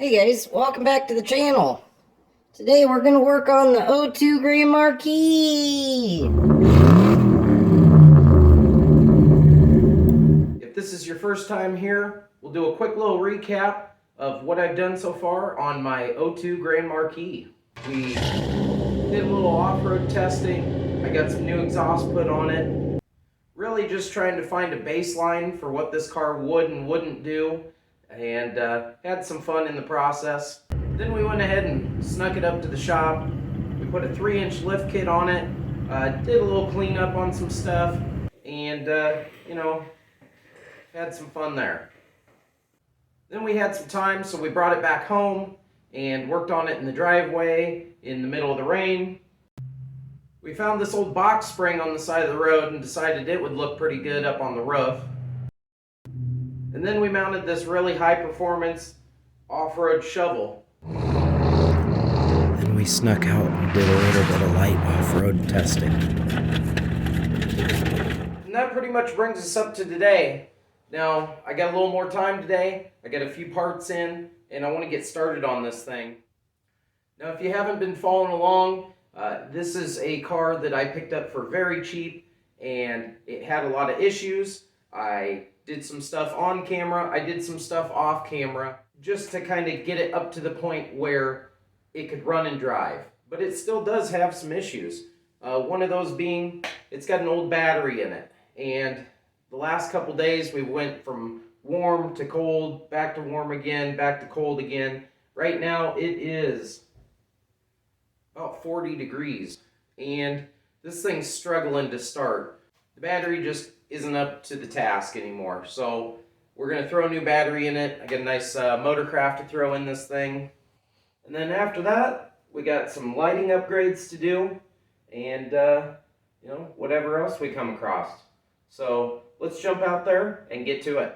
Hey guys, welcome back to the channel. Today we're going to work on the O2 Grand Marquis. If this is your first time here, we'll do a quick little recap of what I've done so far on my O2 Grand Marquis. We did a little off-road testing. I got some new exhaust put on it. Really just trying to find a baseline for what this car would and wouldn't do, and had some fun in the process. Then we went ahead and snuck it up to the shop. We put a 3-inch lift kit on it, did a little cleanup on some stuff, and had some fun there. Then we had some time, so we brought it back home and worked on it in the driveway in the middle of the rain. We found this old box spring on the side of the road and decided it would look pretty good up on the roof. And then we mounted this really high performance off-road shovel. Then we snuck out and did a little bit of light off-road testing. And that pretty much brings us up to today. Now, I got a little more time today. I got a few parts in, and I want to get started on this thing. Now, if you haven't been following along, this is a car that I picked up for very cheap, and it had a lot of issues. I did some stuff on camera, I did some stuff off camera, just to kind of get it up to the point where it could run and drive. But it still does have some issues. One of those being, it's got an old battery in it. And the last couple days we went from warm to cold, back to warm again, back to cold again. Right now it is about 40 degrees. And this thing's struggling to start. The battery just isn't up to the task anymore. So we're going to throw a new battery in it. I got a nice Motorcraft to throw in this thing. And then after that, we got some lighting upgrades to do. And, whatever else we come across. So let's jump out there and get to it.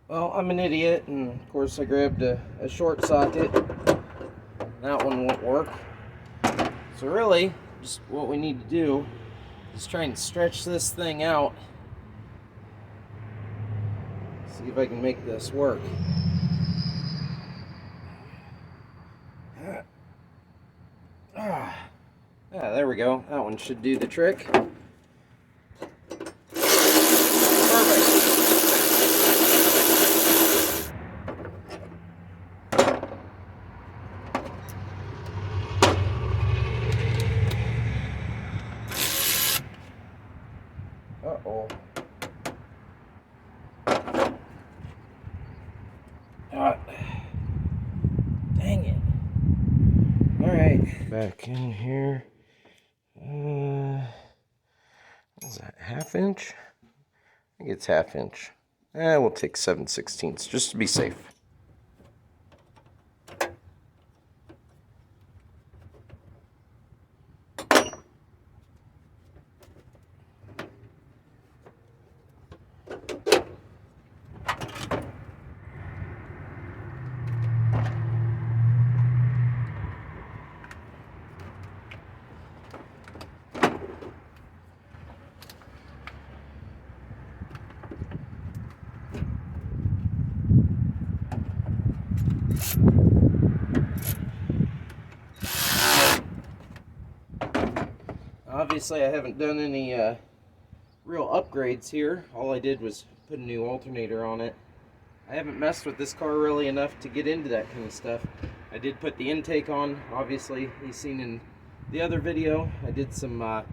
Well, I'm an idiot, and of course I grabbed a short socket. That one won't work. So really, just what we need to do is try and stretch this thing out. See if I can make this work. There we go. That one should do the trick. Uh-oh. Dang it. Alright, back in here. Is that 1/2 inch? I think it's 1/2 inch. We'll take 7/16 just to be safe. Obviously, I haven't done any real upgrades here. All I did was put a new alternator on it. I haven't messed with this car really enough to get into that kind of stuff. I did put the intake on. Obviously, you've seen in the other video, I did some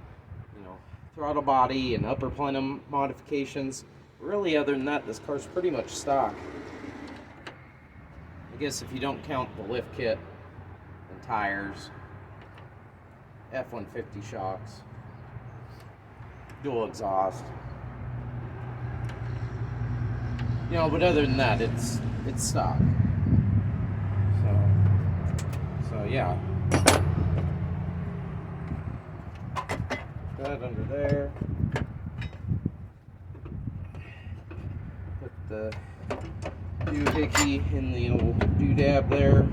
throttle body and upper plenum modifications. Really, other than that, this car's pretty much stock. I guess if you don't count the lift kit and tires, F-150 shocks, dual exhaust. But other than that, it's stock. So yeah. that under there. Put the doohickey in the old doodab there.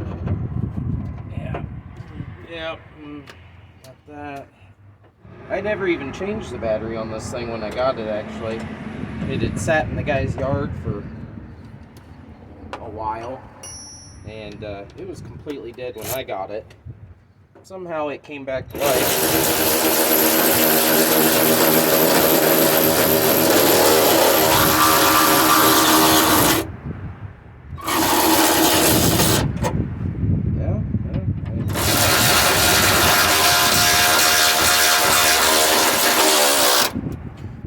Yep, got that. I never even changed the battery on this thing when I got it, actually. It had sat in the guy's yard for a while, and it was completely dead when I got it. Somehow it came back to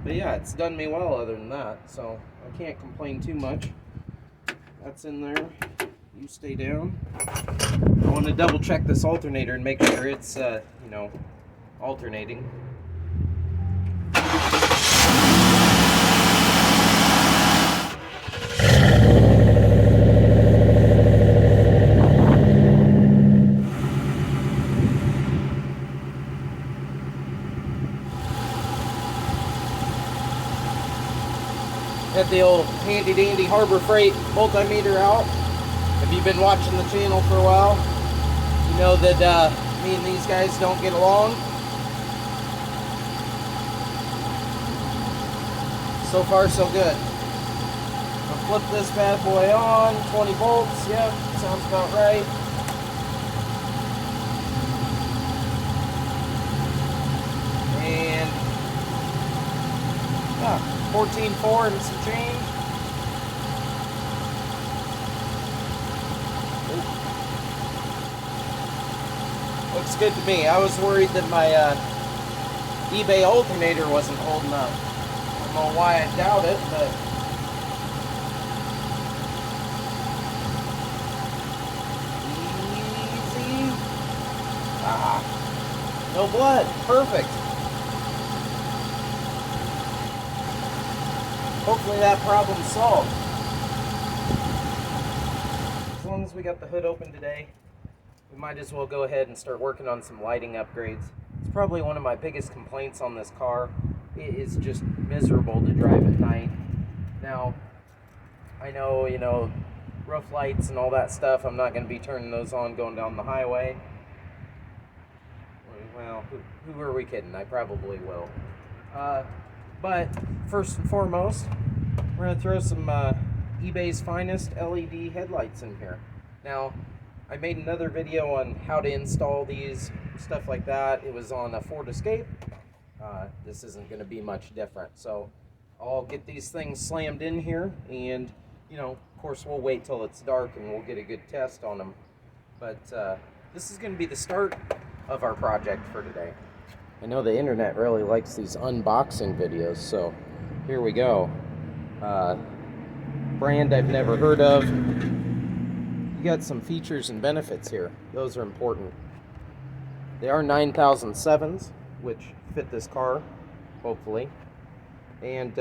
But yeah, it's done me well other than that, so I can't complain too much. That's in there. You stay down. I want to double check this alternator and make sure it's, you know, alternating. Got the old handy dandy Harbor Freight multimeter out. If you've been watching the channel for a while, you know that me and these guys don't get along. So far so good. I'll flip this bad boy on, 20 volts, yep, sounds about right. And yeah, 14.4 and some change. Looks good to me. I was worried that my eBay alternator wasn't holding up. I don't know why I doubt it, but easy. No blood. Perfect. Hopefully that problem's solved. As long as we got the hood open today, we might as well go ahead and start working on some lighting upgrades. It's probably one of my biggest complaints on this car. It is just miserable to drive at night. Now, I know, you know, roof lights and all that stuff, I'm not going to be turning those on going down the highway. Well, who are we kidding? I probably will. But first and foremost, we're going to throw some eBay's finest LED headlights in here. Now, I made another video on how to install these, stuff like that. It was on a Ford Escape. This isn't going to be much different. So I'll get these things slammed in here, and, you know, of course we'll wait till it's dark and we'll get a good test on them. But this is going to be the start of our project for today. I know the internet really likes these unboxing videos, so here we go. Brand I've never heard of. You got some features and benefits here. Those are important. They are 9007s, which fit this car, hopefully. And,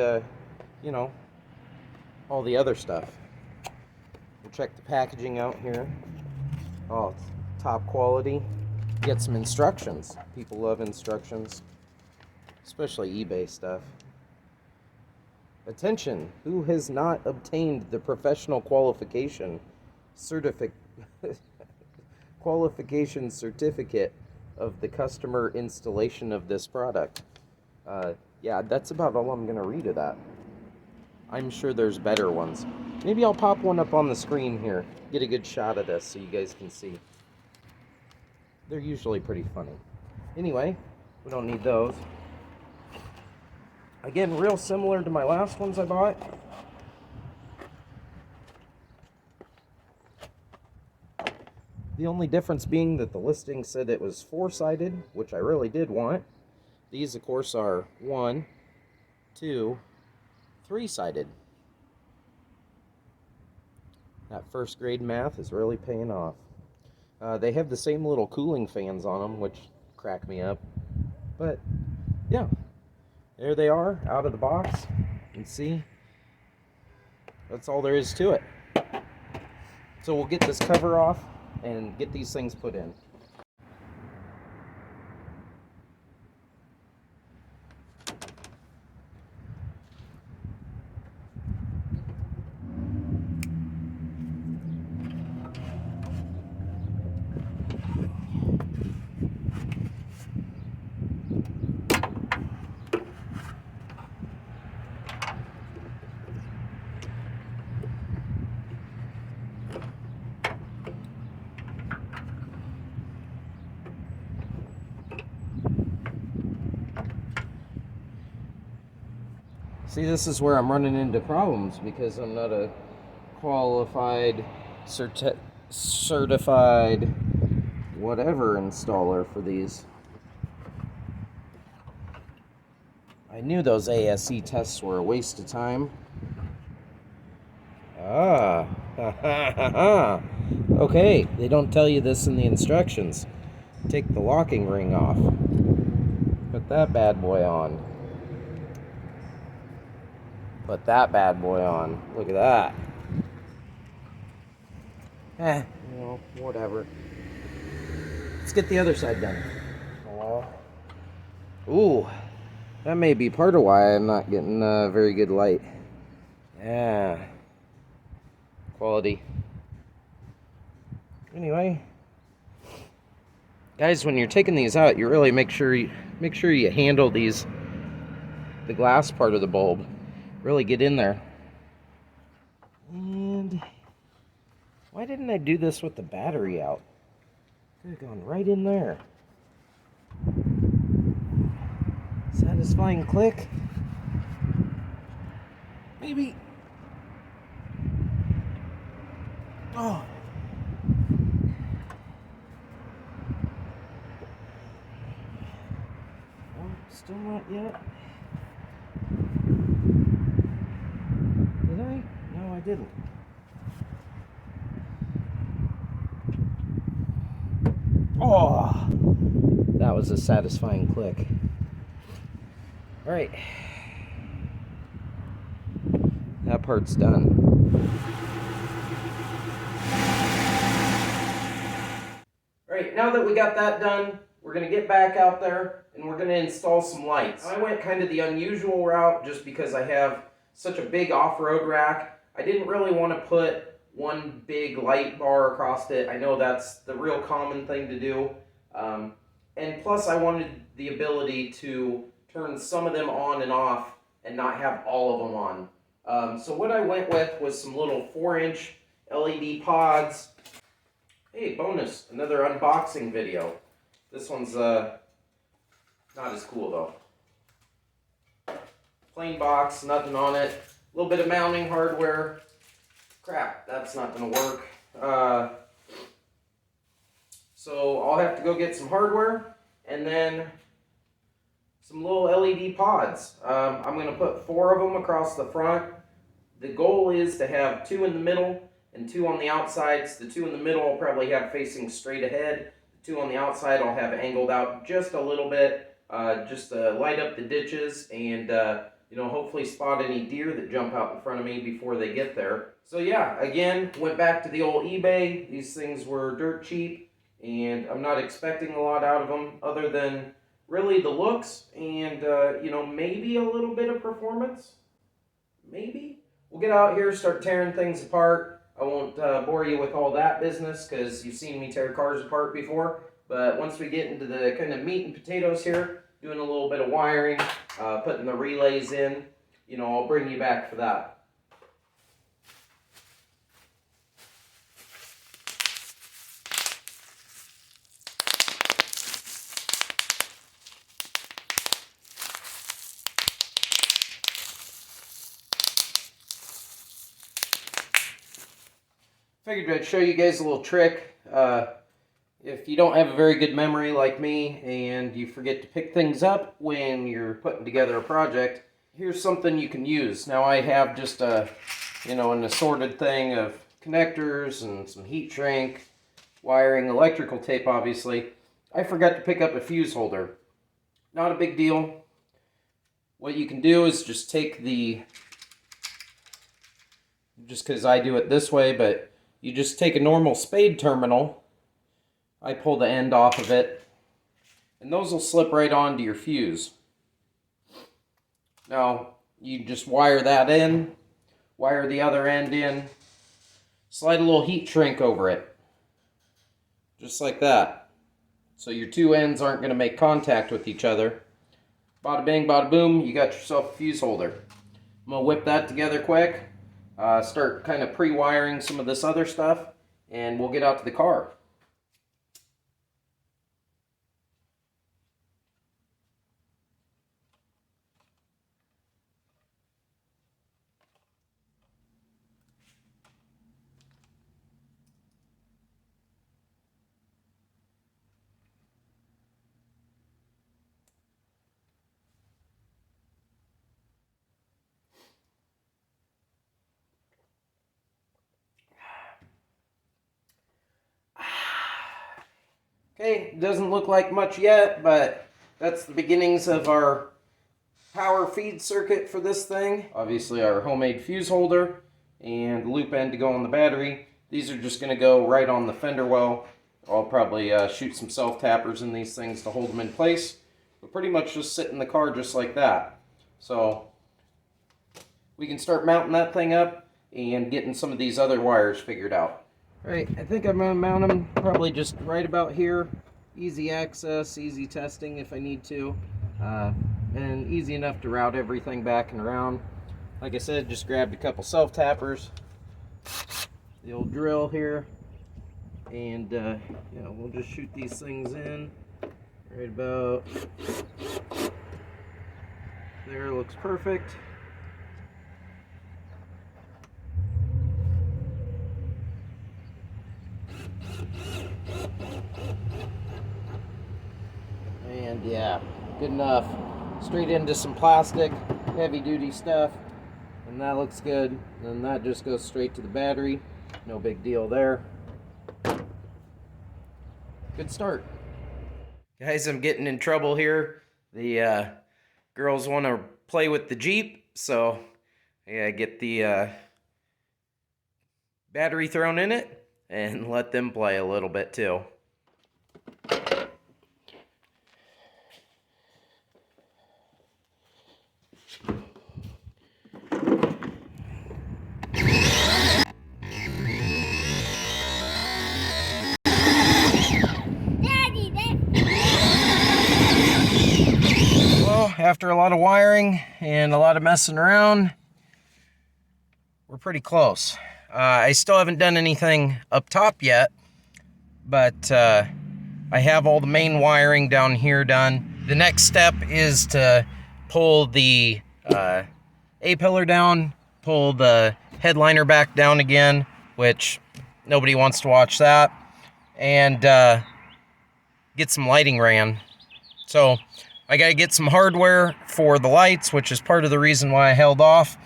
you know, all the other stuff. We'll check the packaging out here. Oh, it's top quality. Get some instructions. People love instructions, especially eBay stuff. Attention, who has not obtained the professional qualification certificate of the customer installation of this product? Yeah, that's about all I'm going to read of that. I'm sure there's better ones. Maybe I'll pop one up on the screen here. Get a good shot of this so you guys can see. They're usually pretty funny. Anyway, we don't need those. Again, real similar to my last ones I bought. The only difference being that the listing said it was 4-sided, which I really did want. These, of course, are 1, 2, 3-sided. That first grade math is really paying off. They have the same little cooling fans on them, which crack me up. But, yeah. There they are, out of the box. You can see. That's all there is to it. So we'll get this cover off and get these things put in. See, this is where I'm running into problems because I'm not a qualified, certified, whatever installer for these. I knew those ASE tests were a waste of time. Ah, okay, they don't tell you this in the instructions. Take the locking ring off. Put that bad boy on. Put that bad boy on. Look at that. Whatever. Let's get the other side done. Ooh, that may be part of why I'm not getting very good light. Yeah. Quality. Anyway, guys, when you're taking these out, you really make sure you handle the glass part of the bulb. Really get in there. And why didn't I do this with the battery out? Could have gone right in there. Satisfying click? Maybe. Oh. Oh, still not yet. Did I? No, I didn't. Oh, that was a satisfying click. All right, that part's done. All right, now that we got that done, we're gonna get back out there and we're gonna install some lights. I went kind of the unusual route just because I have such a big off-road rack. I didn't really want to put one big light bar across it. I know that's the real common thing to do. And plus I wanted the ability to turn some of them on and off and not have all of them on. So what I went with was some little 4-inch LED pods. Hey, bonus, another unboxing video. This one's not as cool though. Plain box, nothing on it. A little bit of mounting hardware. Crap, that's not gonna work. So I'll have to go get some hardware and then some little LED pods. I'm gonna put 4 of them across the front. The goal is to have 2 in the middle and 2 on the outsides. The 2 in the middle I'll probably have facing straight ahead. The 2 on the outside I'll have angled out just a little bit, just to light up the ditches and hopefully spot any deer that jump out in front of me before they get there. So yeah, again, went back to the old eBay. These things were dirt cheap and I'm not expecting a lot out of them other than really the looks and maybe a little bit of performance. Maybe. We'll get out here, start tearing things apart. I won't bore you with all that business because you've seen me tear cars apart before. But once we get into the kind of meat and potatoes here, doing a little bit of wiring, putting the relays in, I'll bring you back for that. Figured I'd show you guys a little trick. If you don't have a very good memory like me and you forget to pick things up when you're putting together a project, here's something you can use. Now I have just an assorted thing of connectors and some heat shrink, wiring, electrical tape obviously. I forgot to pick up a fuse holder. Not a big deal. What you can do is just take just because I do it this way, but you just take a normal spade terminal. I pull the end off of it, and those will slip right onto your fuse. Now, you just wire that in, wire the other end in, slide a little heat shrink over it, just like that. So your 2 ends aren't going to make contact with each other. Bada bing, bada boom, you got yourself a fuse holder. I'm going to whip that together quick, start kind of pre-wiring some of this other stuff, and we'll get out to the car. Okay, it doesn't look like much yet, but that's the beginnings of our power feed circuit for this thing. Obviously our homemade fuse holder and loop end to go on the battery. These are just going to go right on the fender well. I'll probably shoot some self-tappers in these things to hold them in place. But pretty much just sit in the car just like that. So we can start mounting that thing up and getting some of these other wires figured out. Alright, I think I'm going to mount them probably just right about here. Easy access, easy testing if I need to. And easy enough to route everything back and around. Like I said, just grabbed a couple self-tappers. The old drill here. And yeah, we'll just shoot these things in right about there. Looks perfect. And yeah, good enough. Straight into some plastic, heavy duty stuff, and that looks good. And that just goes straight to the battery. No big deal there. Good start. Guys, I'm getting in trouble here. The girls want to play with the Jeep, so I get the battery thrown in it and let them play a little bit too. After a lot of wiring and a lot of messing around, we're pretty close. I still haven't done anything up top yet, but I have all the main wiring down here done. The next step is to pull the A-pillar down, pull the headliner back down again, which nobody wants to watch that, and get some lighting ran. So I gotta get some hardware for the lights, which is part of the reason why I held off,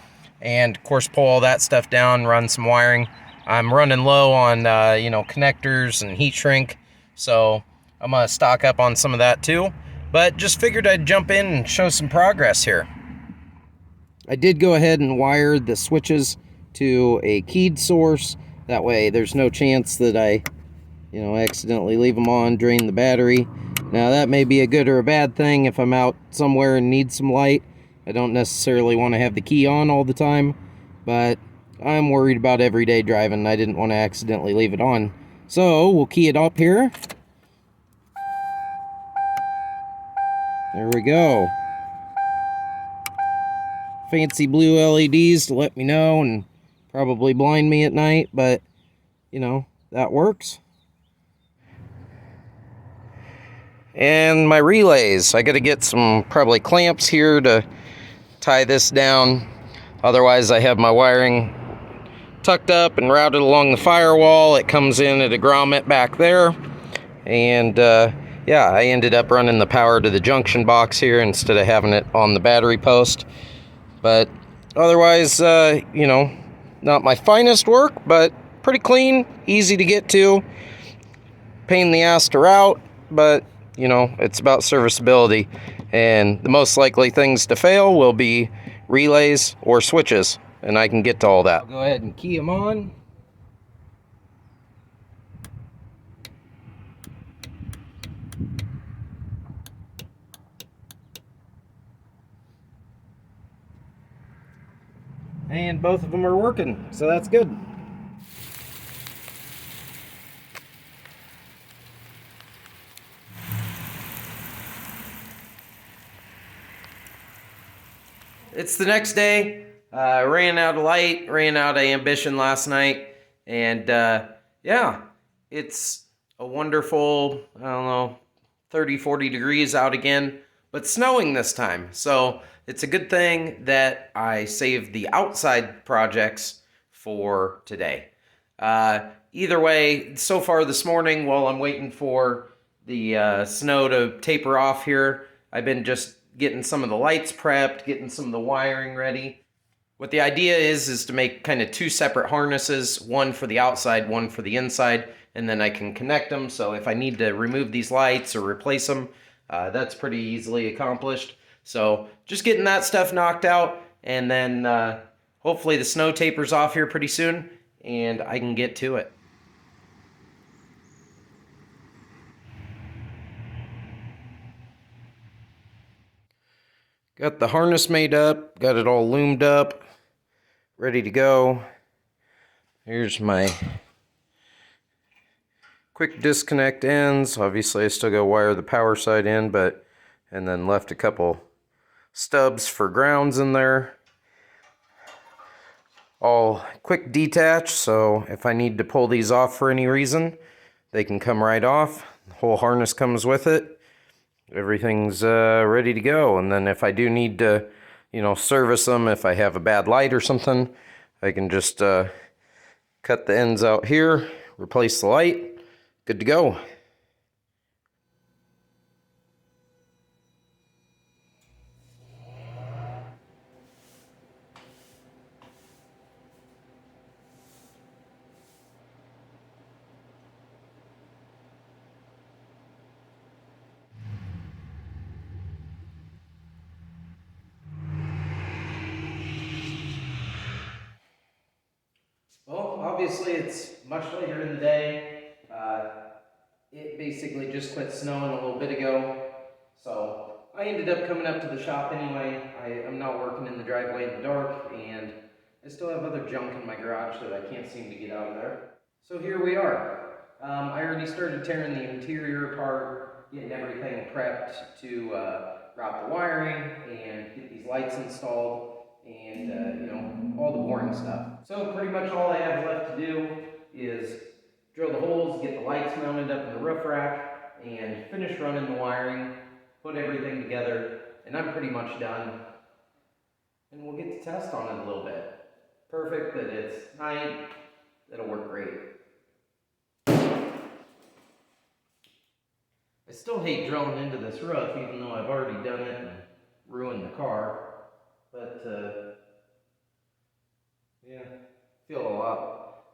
and of course pull all that stuff down, run some wiring. I'm running low on connectors and heat shrink, so I'm gonna stock up on some of that too, but just figured I'd jump in and show some progress here. I did go ahead and wire the switches to a keyed source. That way there's no chance that I accidentally leave them on, drain the battery. Now that may be a good or a bad thing if I'm out somewhere and need some light. I don't necessarily want to have the key on all the time, but I'm worried about everyday driving. I didn't want to accidentally leave it on. So we'll key it up here. There we go. Fancy blue LEDs to let me know and probably blind me at night, but that works. And my relays, I got to get some probably clamps here to tie this down. Otherwise I have my wiring tucked up and routed along the firewall. It comes in at a grommet back there. And yeah, I ended up running the power to the junction box here instead of having it on the battery post. But otherwise, not my finest work, but pretty clean, easy to get to. Pain in the ass to route, but it's about serviceability, and the most likely things to fail will be relays or switches, and I can get to all that. I'll go ahead and key them on. And both of them are working, so that's good. It's the next day. Ran out of light, ran out of ambition last night, and yeah, it's a wonderful, 30, 40 degrees out again, but snowing this time. So it's a good thing that I saved the outside projects for today. Either way, so far this morning, while I'm waiting for the snow to taper off here, I've been just getting some of the lights prepped, getting some of the wiring ready. What the idea is to make kind of two separate harnesses, one for the outside, one for the inside, and then I can connect them. So if I need to remove these lights or replace them, that's pretty easily accomplished. So just getting that stuff knocked out, and then hopefully the snow tapers off here pretty soon, and I can get to it. Got the harness made up, got it all loomed up, ready to go. Here's my quick disconnect ends. Obviously I still got to wire the power side in, and then left a couple stubs for grounds in there. All quick detach, so if I need to pull these off for any reason, they can come right off. The whole harness comes with it. Everything's ready to go. And then if I do need to, service them, if I have a bad light or something, I can just cut the ends out here, replace the light, good to go. Well, obviously it's much later in the day. It basically just quit snowing a little bit ago, so I ended up coming up to the shop anyway. I'm not working in the driveway in the dark, and I still have other junk in my garage that I can't seem to get out of there. So here we are. I already started tearing the interior apart, getting everything prepped to route the wiring and get these lights installed, and all the boring stuff. So pretty much all I have left to do is drill the holes, get the lights mounted up in the roof rack, and finish running the wiring, put everything together, and I'm pretty much done. And we'll get to test on it a little bit. Perfect that it's night, that'll work great. I still hate drilling into this roof, even though I've already done it and ruined the car. But, yeah, I feel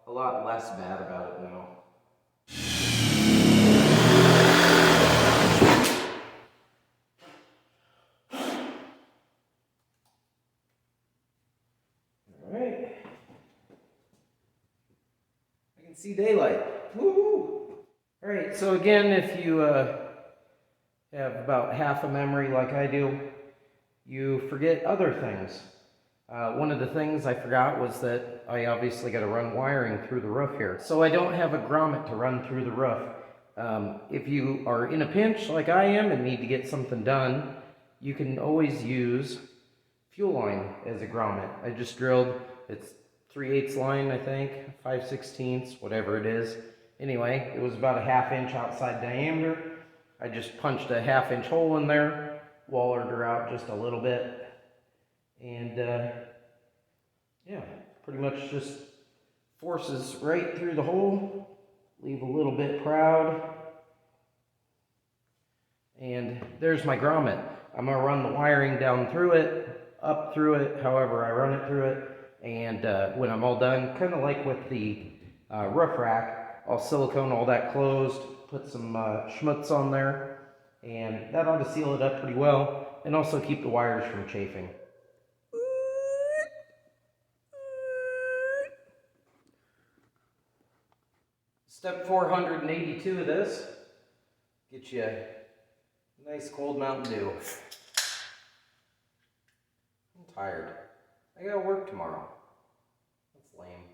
a lot less bad about it now. Alright. I can see daylight. Woo! Alright, so again, if you have about half a memory like I do, you forget other things. One of the things I forgot was that I obviously got to run wiring through the roof here. So I don't have a grommet to run through the roof. If you are in a pinch like I am and need to get something done, you can always use fuel line as a grommet. I just drilled, it's 3/8 line, I think, 5/16, whatever it is. Anyway, it was about a 1/2 inch outside diameter. I just punched a 1/2 inch hole in there, wallered her out just a little bit, and yeah, pretty much just forces right through the hole, leave a little bit proud, and there's my grommet. I'm gonna run the wiring down through it, up through it, however I run it through it, and when I'm all done, kind of like with the roof rack, I'll silicone all that closed, put some schmutz on there, and that ought to seal it up pretty well, and also keep the wires from chafing. Step 482 of this, get you a nice cold Mountain Dew. I'm tired. I gotta work tomorrow. That's lame.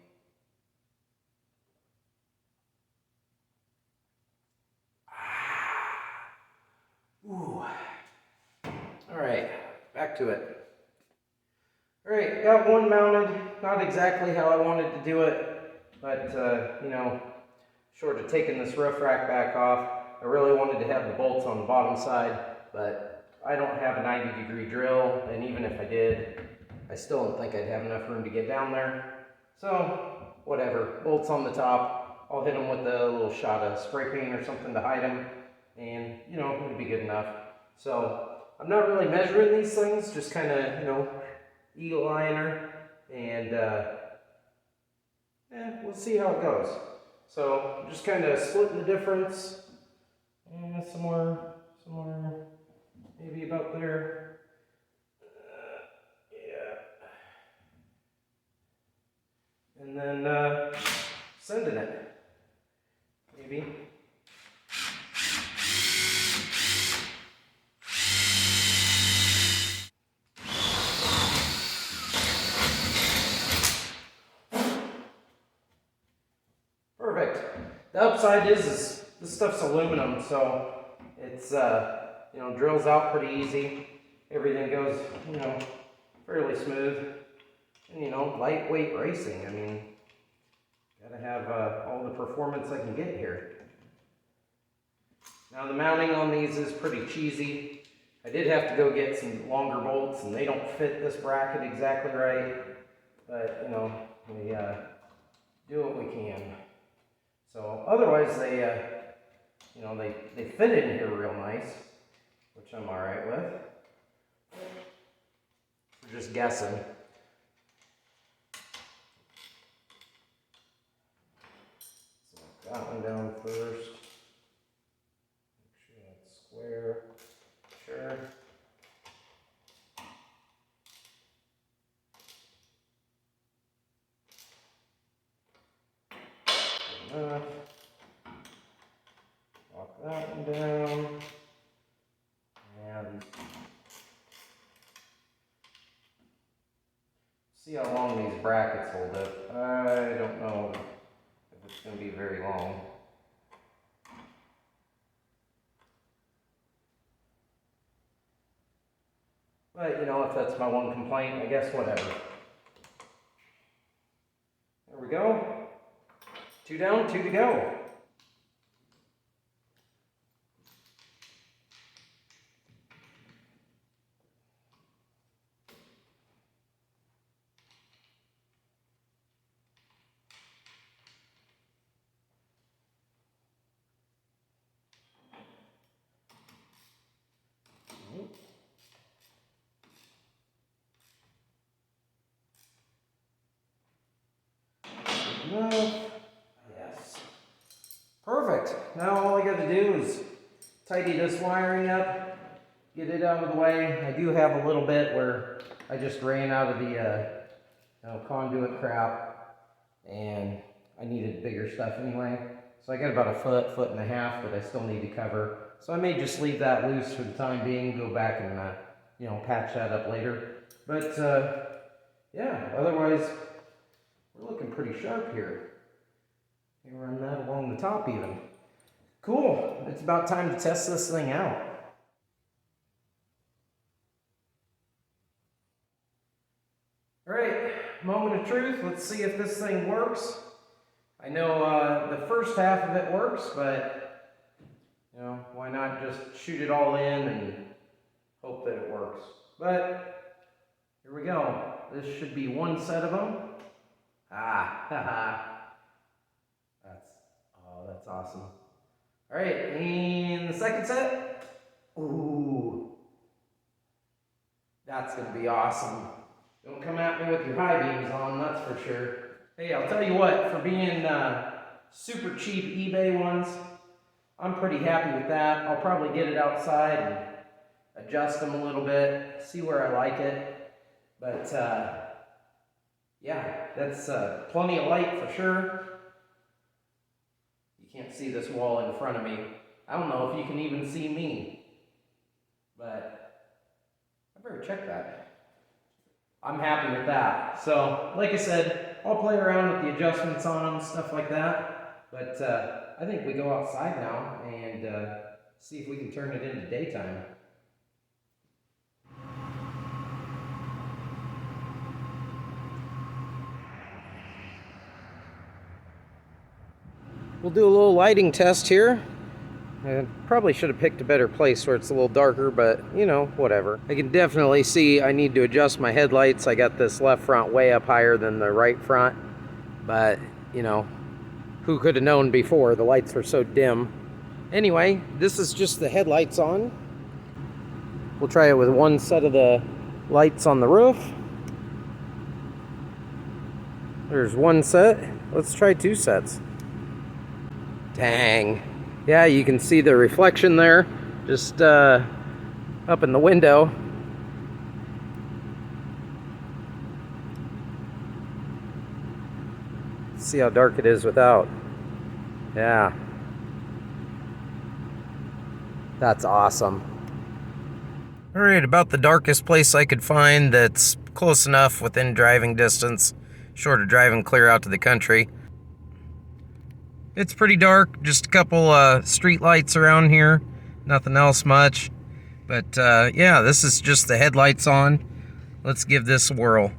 Ooh. Alright, back to it. Alright, got one mounted. Not exactly how I wanted to do it, but, short of taking this roof rack back off, I really wanted to have the bolts on the bottom side, but I don't have a 90-degree drill, and even if I did, I still don't think I'd have enough room to get down there. So, whatever, bolts on the top. I'll hit them with a little shot of spray paint or something to hide them, and, it'll be good enough. So, I'm not really measuring these things, just kind of, eagle eyeing her, and, we'll see how it goes. So I'm just kind of splitting the difference. Somewhere, maybe about there. Yeah. And then sending it, maybe. Perfect. The upside is this stuff's aluminum, so it's you know, drills out pretty easy. Everything goes, you know, fairly smooth. And you know, lightweight racing. I mean, gotta have all the performance I can get here. Now the mounting on these is pretty cheesy. I did have to go get some longer bolts, and they don't fit this bracket exactly right. But you know, we do what we can. So otherwise, they you know, they fit in here real nice, which I'm all right with. We're just guessing. That one down first. Make sure that's square. Sure. Enough. Lock that one down. And see how long these brackets hold up. I don't know if it's going to be very long. But you know, if that's my one complaint, I guess whatever. There we go. 2 down, 2 to go. Enough. Yes. Perfect. Now all I got to do is tidy this wiring up, get it out of the way. I do have a little bit where I just ran out of the you know, conduit crap, and I needed bigger stuff anyway. So I got about a foot and a half that I still need to cover. So I may just leave that loose for the time being, go back and you know, patch that up later. But yeah, otherwise we're looking pretty sharp here. You run that along the top even. Cool. It's about time to test this thing out. All right, moment of truth. Let's see if this thing works. I know the first half of it works, but you know, why not just shoot it all in and hope that it works. But here we go. This should be one set of them. That's awesome. All right, and the second set. Ooh, that's gonna be awesome. Don't come at me with your high beams on, that's for sure. Hey, I'll tell you what, for being super cheap eBay ones, I'm pretty happy with that. I'll probably get it outside and adjust them a little bit, see where I like it. But yeah, that's plenty of light for sure. You can't see this wall in front of me. I don't know if you can even see me, but I better check that. I'm happy with that. So, like I said, I'll play around with the adjustments on them, stuff like that. But I think we go outside now and see if we can turn it into daytime. We'll do a little lighting test here. I probably should have picked a better place where it's a little darker, but you know, whatever. I can definitely see I need to adjust my headlights. I got this left front way up higher than the right front, but you know, who could have known before? The lights were so dim. Anyway, this is just the headlights on. We'll try it with one set of the lights on the roof. There's one set. Let's try 2 sets. Dang. Yeah, you can see the reflection there, just up in the window. See how dark it is without. Yeah. That's awesome. Alright, about the darkest place I could find that's close enough within driving distance, short of driving clear out to the country. It's pretty dark, just a couple street lights around here, nothing else much. But yeah, this is just the headlights on. Let's give this a whirl.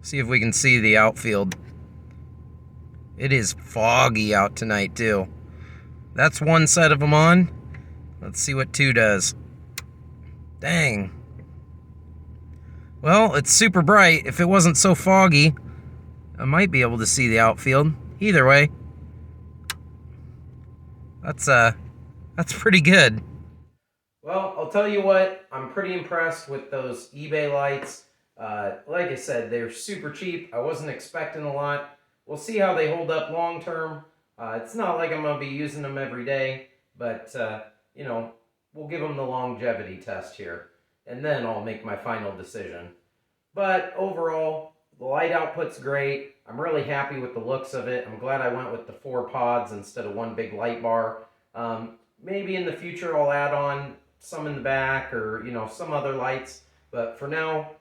See if we can see the outfield. It is foggy out tonight too. That's one set of them on. Let's see what two does. Dang. Well, it's super bright. If it wasn't so foggy, I might be able to see the outfield. Either way, that's pretty good. Well, I'll tell you what, I'm pretty impressed with those eBay lights. Like I said, they're super cheap. I wasn't expecting a lot. We'll see how they hold up long term. It's not like I'm going to be using them every day, but, you know, we'll give them the longevity test here, and then I'll make my final decision. But overall, the light output's great. I'm really happy with the looks of it. I'm glad I went with the 4 pods instead of one big light bar. Maybe in the future I'll add on some in the back or, you know, some other lights. But for now,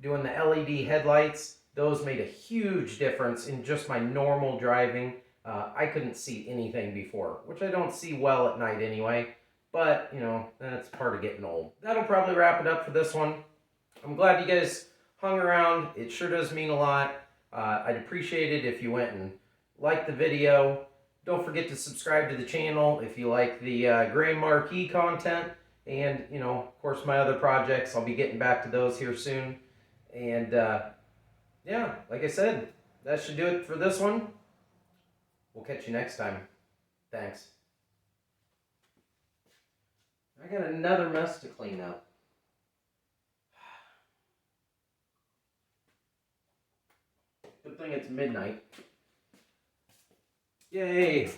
doing the LED headlights, those made a huge difference in just my normal driving. I couldn't see anything before, which I don't see well at night anyway. But, you know, that's part of getting old. That'll probably wrap it up for this one. I'm glad you guys hung around. It sure does mean a lot. I'd appreciate it if you went and liked the video. Don't forget to subscribe to the channel if you like the Grand Marquis content. And, you know, of course, my other projects. I'll be getting back to those here soon. And, yeah, like I said, that should do it for this one. We'll catch you next time. Thanks. I got another mess to clean up. Good thing it's midnight. Yay!